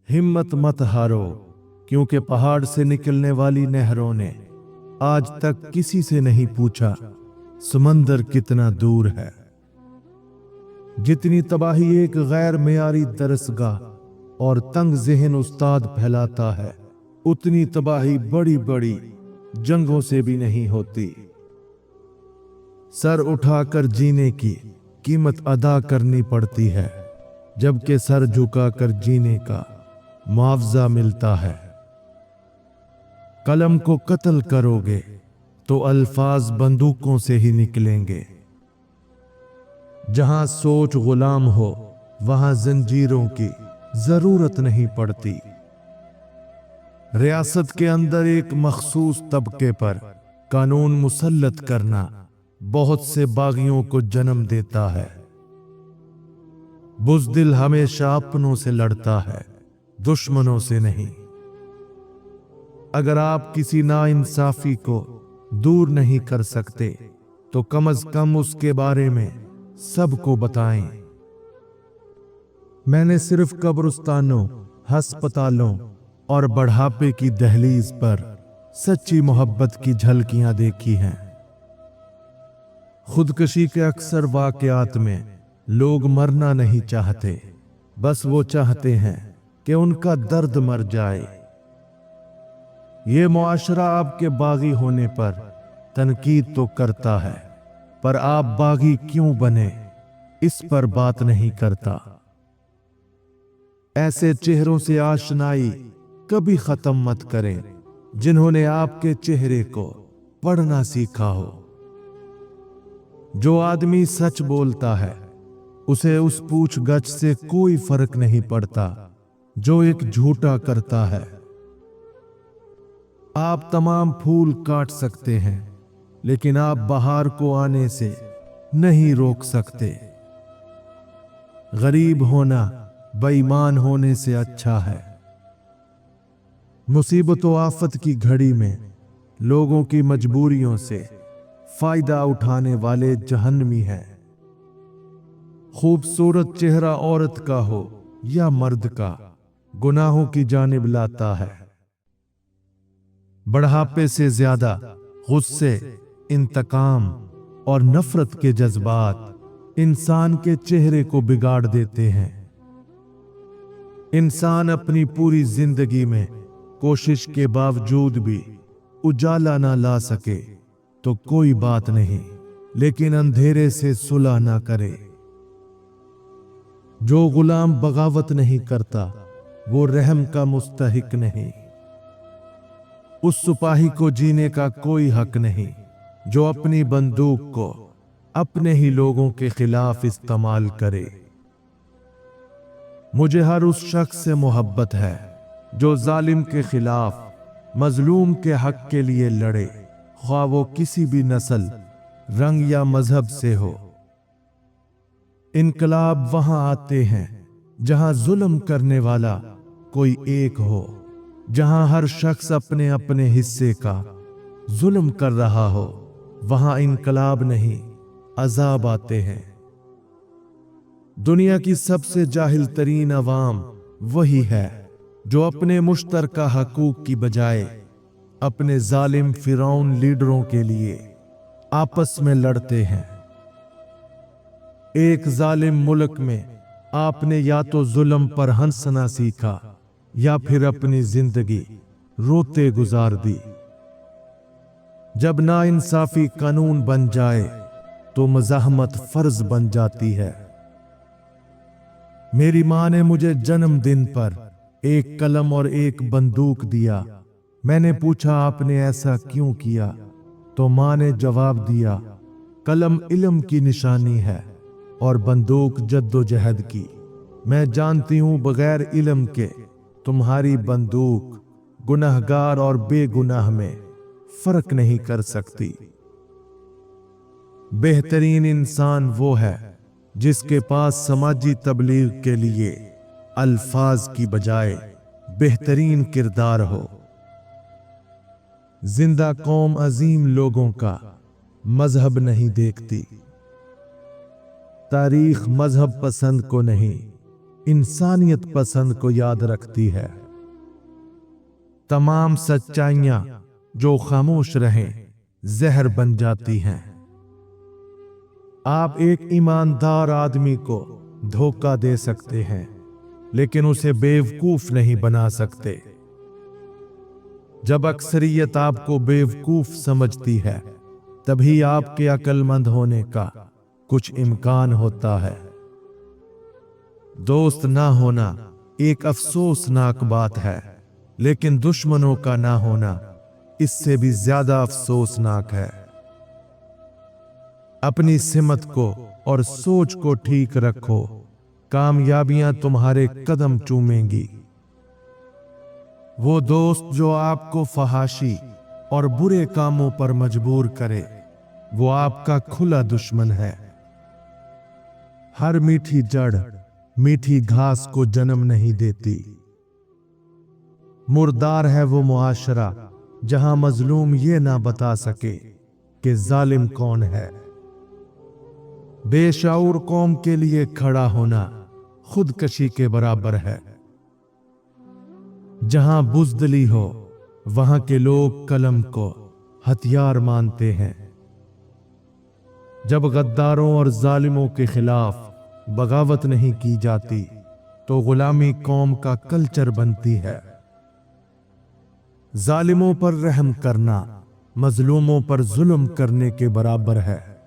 हिम्मत मत हारो, क्योंकि पहाड़ से निकलने वाली नहरों ने आज तक किसी से नहीं पूछा समंदर कितना दूर है। जितनी तबाही एक गैर मेयारी दरसगाह और तंग ज़हन उस्ताद फैलाता है, उतनी तबाही बड़ी बड़ी जंगों से भी नहीं होती। सर उठाकर जीने की कीमत अदा करनी पड़ती है, जबकि सर झुकाकर जीने का मुआवजा मिलता है। कलम को कत्ल करोगे तो अल्फाज बंदूकों से ही निकलेंगे। जहां सोच गुलाम हो वहां जंजीरों की जरूरत नहीं पड़ती। रियासत के अंदर एक मखसूस तबके पर कानून मुसल्लत करना बहुत से बागियों को जन्म देता है। बुज़दिल हमेशा अपनों से लड़ता है, दुश्मनों से नहीं। अगर आप किसी नाइंसाफी को दूर नहीं कर सकते तो कम से कम उसके बारे में सबको बताएं। मैंने सिर्फ कब्रिस्तानों, हस्पतालों और बढ़ापे की दहलीज पर सच्ची मोहब्बत की झलकियां देखी हैं। खुदकशी के अक्सर वाकयात में लोग मरना नहीं चाहते, बस वो चाहते हैं कि उनका दर्द मर जाए। ये मुआशरा आपके बागी होने पर तनकीद तो करता है, पर आप बागी क्यों बने इस पर बात नहीं करता। ऐसे चेहरों से आशनाई कभी खत्म मत करें जिन्होंने आपके चेहरे को पढ़ना सीखा हो। जो आदमी सच बोलता है उसे उस पूछगछ से कोई फर्क नहीं पड़ता जो एक झूठा करता है। आप तमाम फूल काट सकते हैं, लेकिन आप बहार को आने से नहीं रोक सकते। गरीब होना बेईमान होने से अच्छा है। मुसीबत व आफत की घड़ी में लोगों की मजबूरियों से फायदा उठाने वाले जहन्नमी हैं। खूबसूरत चेहरा औरत का हो या मर्द का, गुनाहों की जानिब लाता है। बढ़ापे से ज्यादा गुस्से, इंतकाम और नफरत के जज्बात इंसान के चेहरे को बिगाड़ देते हैं। इंसान अपनी पूरी जिंदगी में कोशिश के बावजूद भी उजाला ना ला सके तो कोई बात नहीं, लेकिन अंधेरे से सुलह ना करे। जो गुलाम बगावत नहीं करता वो रहम का मुस्तहिक नहीं। उस सिपाही को जीने का कोई हक नहीं जो अपनी बंदूक को अपने ही लोगों के खिलाफ इस्तेमाल करे। मुझे हर उस शख्स से मोहब्बत है जो जालिम के खिलाफ मजलूम के हक के लिए लड़े, ख्वाह वो किसी भी नस्ल, रंग या मजहब से हो। इनकलाब वहां आते हैं जहां जुल्म करने वाला कोई एक हो, जहां हर शख्स अपने अपने हिस्से का जुल्म कर रहा हो। वहां इनकलाब नहीं, अजाब आते हैं। दुनिया की सबसे जाहिल तरीन अवाम वही है जो अपने मुश्तरका हकूक की बजाय अपने जालिम फिरौन लीडरों के लिए आपस में लड़ते हैं। एक जालिम मुल्क में आपने या तो जुल्म पर हंसना सीखा या फिर अपनी जिंदगी रोते गुजार दी। जब नाइंसाफी कानून बन जाए तो मज़ाहमत फर्ज बन जाती है। मेरी माँ ने मुझे जन्मदिन पर एक कलम और एक बंदूक दिया। मैंने पूछा आपने ऐसा क्यों किया, तो माँ ने जवाब दिया, कलम इल्म की निशानी है और बंदूक जद्दोजहद की। मैं जानती हूं बगैर इल्म के तुम्हारी बंदूक गुनहगार और बेगुनाह में फर्क नहीं कर सकती। बेहतरीन इंसान वो है जिसके पास समाजी तबलीग के लिए अल्फाज की बजाय बेहतरीन किरदार हो। जिंदा कौम अजीम लोगों का मजहब नहीं देखती। तारीख मजहब पसंद को नहीं, इंसानियत पसंद को याद रखती है। तमाम सच्चाइयां जो खामोश रहें जहर बन जाती हैं। आप एक ईमानदार आदमी को धोखा दे सकते हैं, लेकिन उसे बेवकूफ नहीं बना सकते। जब अक्सरियत आपको बेवकूफ समझती है, तभी आपके अक्लमंद होने का कुछ इम्कान होता है। दोस्त ना होना एक अफसोसनाक बात है, लेकिन दुश्मनों का ना होना इससे भी ज्यादा अफसोसनाक है। अपनी सिमत को और सोच को ठीक रखो, कामयाबियां तुम्हारे कदम चूमेंगी। वो दोस्त जो आपको फहाशी और बुरे कामों पर मजबूर करे, वो आपका खुला दुश्मन है। हर मीठी जड़ मीठी घास को जन्म नहीं देती। मुर्दार है वो मुआशरा जहां मजलूम ये ना बता सके कि जालिम कौन है। बेशऊर कौम के लिए खड़ा होना खुदकशी के बराबर है। जहां बुज़दिली हो, वहां के लोग कलम को हथियार मानते हैं। जब गद्दारों और जालिमों के खिलाफ बगावत नहीं की जाती, तो गुलामी कौम का कल्चर बनती है। जालिमों पर रहम करना मजलूमों पर जुल्म करने के बराबर है।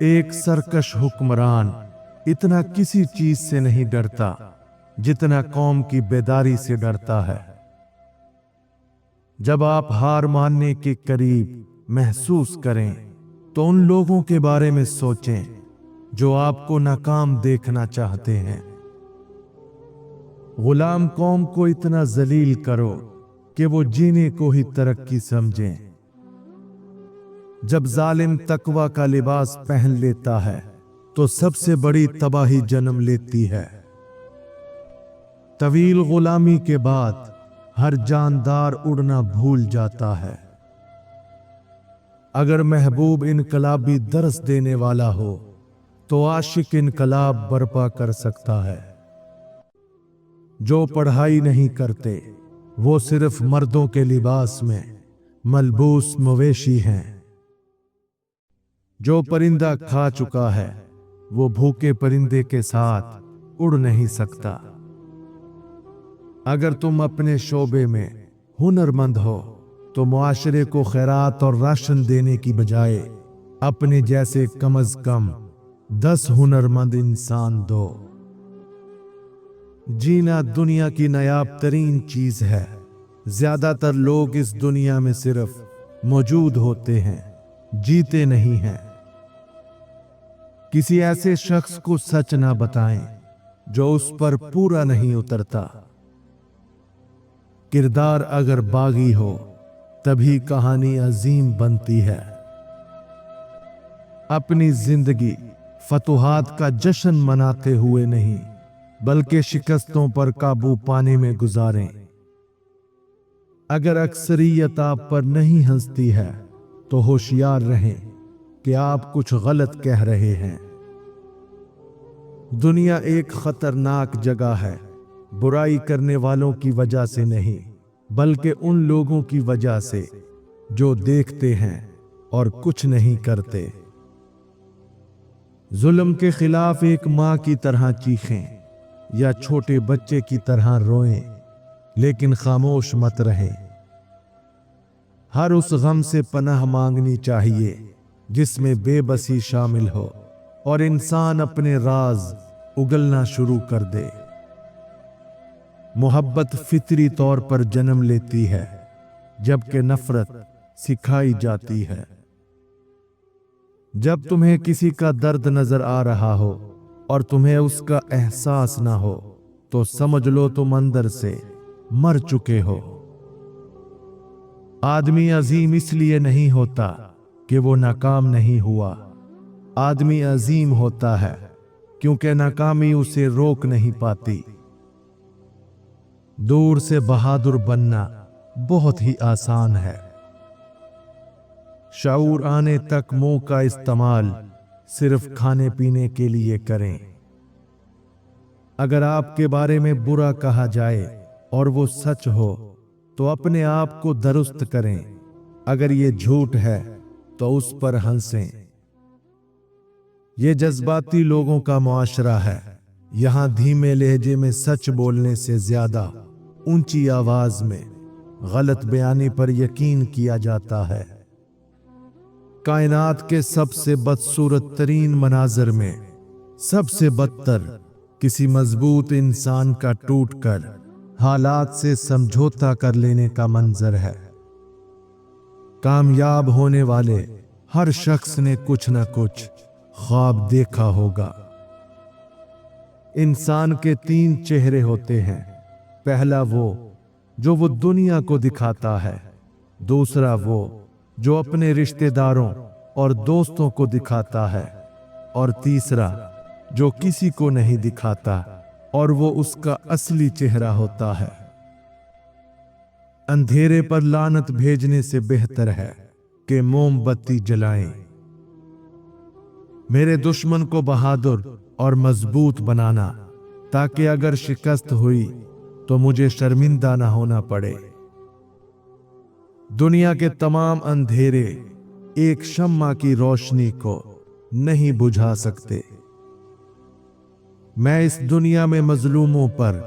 एक सरकश हुक्मरान इतना किसी चीज से नहीं डरता जितना कौम की बेदारी से डरता है। जब आप हार मानने के करीब महसूस करें, तो उन लोगों के बारे में सोचें जो आपको नाकाम देखना चाहते हैं। गुलाम कौम को इतना जलील करो कि वो जीने को ही तरक्की समझें। जब जालिम तकवा का लिबास पहन लेता है, तो सबसे बड़ी तबाही जन्म लेती है। तवील गुलामी के बाद हर जानदार उड़ना भूल जाता है। अगर महबूब इनकलाबी दर्स देने वाला हो, तो आशिक इनकलाब बर्पा कर सकता है। जो पढ़ाई नहीं करते, वो सिर्फ मर्दों के लिबास में मलबूस मवेशी हैं। जो परिंदा खा चुका है, वो भूखे परिंदे के साथ उड़ नहीं सकता। अगर तुम अपने शोबे में हुनरमंद हो, तो मुआशरे को खैरात और राशन देने की बजाय अपने जैसे कम अज कम 10 हुनरमंद इंसान दो। जीना दुनिया की नायाब तरीन चीज है। ज्यादातर लोग इस दुनिया में सिर्फ मौजूद होते हैं, जीते नहीं हैं। किसी ऐसे शख्स को सच ना बताएं जो उस पर पूरा नहीं उतरता। किरदार अगर बागी हो, तभी कहानी अजीम बनती है। अपनी जिंदगी फतुहात का जश्न मनाते हुए नहीं, बल्कि शिकस्तों पर काबू पाने में गुजारें। अगर अक्सरियत आप पर नहीं हंसती है, तो होशियार रहें कि आप कुछ गलत कह रहे हैं। दुनिया एक खतरनाक जगह है, बुराई करने वालों की वजह से नहीं, बल्कि उन लोगों की वजह से जो देखते हैं और कुछ नहीं करते। जुल्म के खिलाफ एक मां की तरह चीखें या छोटे बच्चे की तरह रोएं, लेकिन खामोश मत रहें। हर उस गम से पनाह मांगनी चाहिए जिसमें बेबसी शामिल हो और इंसान अपने राज उगलना शुरू कर दे। मोहब्बत फितरी तौर पर जन्म लेती है, जबकि नफरत सिखाई जाती है। जब तुम्हें किसी का दर्द नजर आ रहा हो और तुम्हें उसका एहसास ना हो, तो समझ लो तुम अंदर से मर चुके हो। आदमी अजीम इसलिए नहीं होता कि वो नाकाम नहीं हुआ। आदमी अजीम होता है क्योंकि नाकामी उसे रोक नहीं पाती। दूर से बहादुर बनना बहुत ही आसान है। शऊर आने तक मुंह का इस्तेमाल सिर्फ खाने पीने के लिए करें। अगर आपके बारे में बुरा कहा जाए और वो सच हो तो अपने आप को दुरुस्त करें, अगर ये झूठ है तो उस पर हंसें। ये जज्बाती लोगों का मुआशरा है। यहां धीमे लहजे में सच बोलने से ज्यादा ऊंची आवाज में गलत बयानी पर यकीन किया जाता है। कायनात के सबसे बदसूरत तरीन मनाजर में सबसे बदतर किसी मजबूत इंसान का टूटकर हालात से समझौता कर लेने का मंजर है। कामयाब होने वाले हर शख्स ने कुछ न कुछ ख्वाब देखा होगा। इंसान के 3 चेहरे होते हैं। पहला जो वो दुनिया को दिखाता है, दूसरा वो जो अपने रिश्तेदारों और दोस्तों को दिखाता है, और तीसरा जो किसी को नहीं दिखाता और वो उसका असली चेहरा होता है। अंधेरे पर लानत भेजने से बेहतर है कि मोमबत्ती जलाएं। मेरे दुश्मन को बहादुर और मजबूत बनाना, ताकि अगर शिकस्त हुई तो मुझे शर्मिंदा ना होना पड़े। दुनिया के तमाम अंधेरे एक शम्मा की रोशनी को नहीं बुझा सकते। मैं इस दुनिया में मजलूमों पर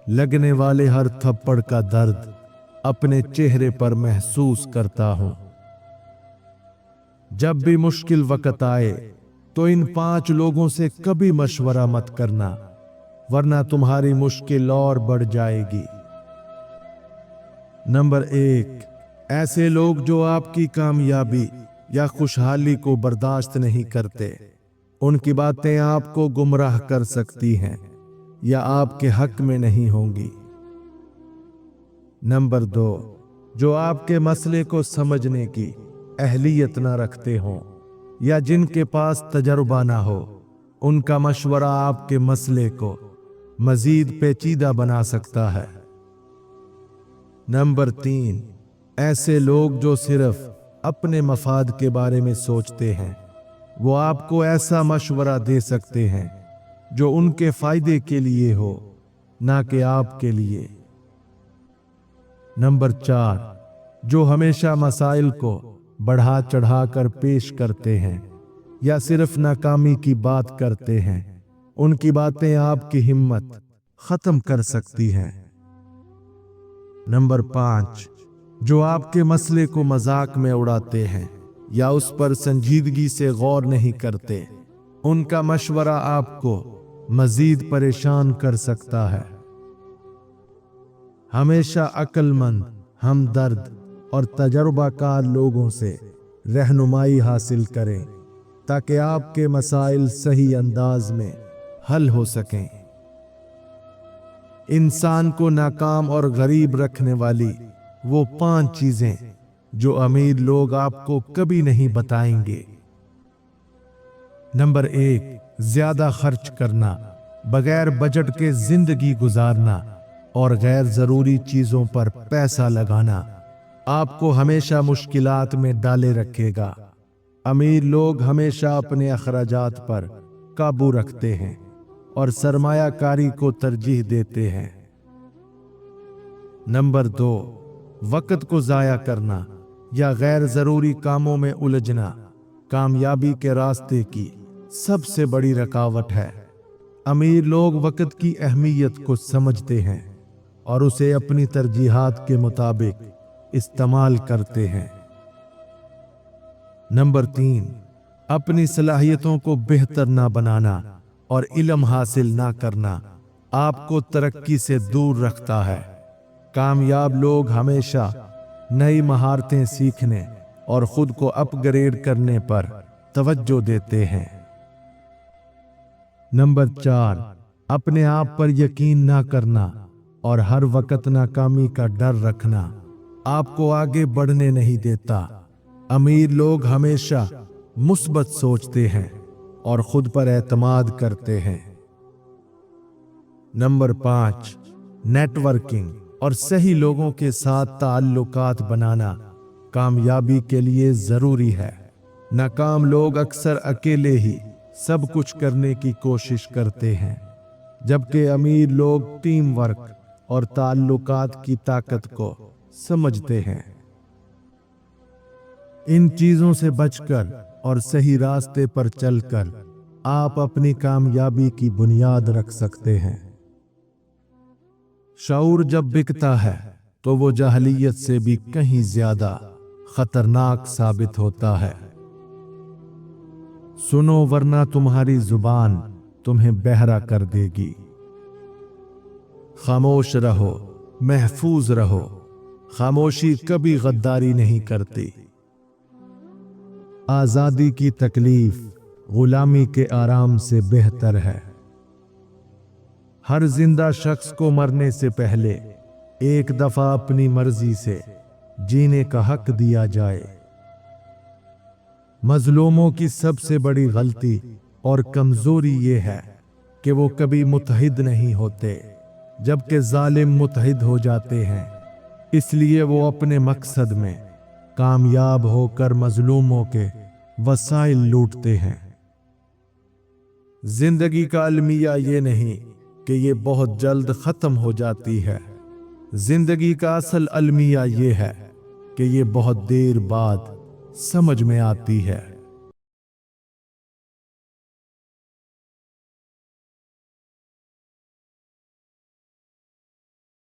लगने वाले हर थप्पड़ का दर्द अपने चेहरे पर महसूस करता हूं। जब भी मुश्किल वक्त आए तो इन 5 लोगों से कभी मशवरा मत करना, वरना तुम्हारी मुश्किल और बढ़ जाएगी। नंबर 1, ऐसे लोग जो आपकी कामयाबी या खुशहाली को बर्दाश्त नहीं करते। उनकी बातें आपको गुमराह कर सकती हैं या आपके हक में नहीं होंगी। नंबर 2, जो आपके मसले को समझने की अहलियत न रखते हों या जिनके पास तजर्बा ना हो। उनका मशवरा आपके मसले को मजीद पेचीदा बना सकता है। नंबर 3, ऐसे लोग जो सिर्फ अपने मफाद के बारे में सोचते हैं। वो आपको ऐसा मशवरा दे सकते हैं जो उनके फायदे के लिए हो, ना कि आपके लिए। नंबर 4, जो हमेशा मसाइल को बढ़ा चढ़ा कर पेश करते हैं या सिर्फ नाकामी की बात करते हैं। उनकी बातें आपकी हिम्मत खत्म कर सकती हैं। नंबर 5, जो आपके मसले को मजाक में उड़ाते हैं या उस पर संजीदगी से गौर नहीं करते। उनका मशवरा आपको मजीद परेशान कर सकता है। हमेशा अक्लमंद, हमदर्द और तजर्बाकार लोगों से रहनुमाई हासिल करें, ताकि आपके मसाइल सही अंदाज में हल हो सकें। इंसान को नाकाम और गरीब रखने वाली वो 5 चीजें जो अमीर लोग आपको कभी नहीं बताएंगे। नंबर 1, ज्यादा खर्च करना, बगैर बजट के जिंदगी गुजारना और गैर जरूरी चीजों पर पैसा लगाना आपको हमेशा मुश्किलात में डाले रखेगा। अमीर लोग हमेशा अपने अखराजात पर काबू रखते हैं और सरमायाकारी को तरजीह देते हैं। नंबर 2, वक्त को जाया करना या गैर जरूरी कामों में उलझना कामयाबी के रास्ते की सबसे बड़ी रुकावट है। अमीर लोग वक्त की अहमियत को समझते हैं और उसे अपनी तरजीहात के मुताबिक इस्तेमाल करते हैं। नंबर 3, अपनी सलाहियतों को बेहतर ना बनाना और इल्म हासिल ना करना आपको तरक्की से दूर रखता है। कामयाब लोग हमेशा नई महारतें सीखने और खुद को अपग्रेड करने पर तवज्जो देते हैं। नंबर 4, अपने आप पर यकीन ना करना और हर वक्त नाकामी का डर रखना आपको आगे बढ़ने नहीं देता। अमीर लोग हमेशा मुस्बत सोचते हैं और खुद पर एतमाद करते हैं। नंबर 5, नेटवर्किंग और सही लोगों के साथ ताल्लुकात बनाना कामयाबी के लिए जरूरी है। नाकाम लोग अक्सर अकेले ही सब कुछ करने की कोशिश करते हैं, जबकि अमीर लोग टीम वर्क और ताल्लुकात की ताकत को समझते हैं। इन चीजों से बचकर और सही रास्ते पर चलकर आप अपनी कामयाबी की बुनियाद रख सकते हैं। शऊर जब बिकता है तो वो जहलियत से भी कहीं ज्यादा खतरनाक साबित होता है। सुनो वरना तुम्हारी जुबान तुम्हें बहरा कर देगी। खामोश रहो, महफूज रहो। खामोशी कभी गद्दारी नहीं करती। आजादी की तकलीफ गुलामी के आराम से बेहतर है। हर जिंदा शख्स को मरने से पहले एक दफा अपनी मर्जी से जीने का हक दिया जाए। मजलूमों की सबसे बड़ी गलती और कमजोरी ये है कि वो कभी मुत्तहिद नहीं होते, जबकि जालिम मुत्तहिद हो जाते हैं। इसलिए वो अपने मकसद में कामयाब होकर मजलूमों के वसाइल लूटते हैं। जिंदगी का अलमिया ये नहीं कि ये बहुत जल्द खत्म हो जाती है। जिंदगी का असल अलमिया ये है कि ये बहुत देर बाद समझ में आती है।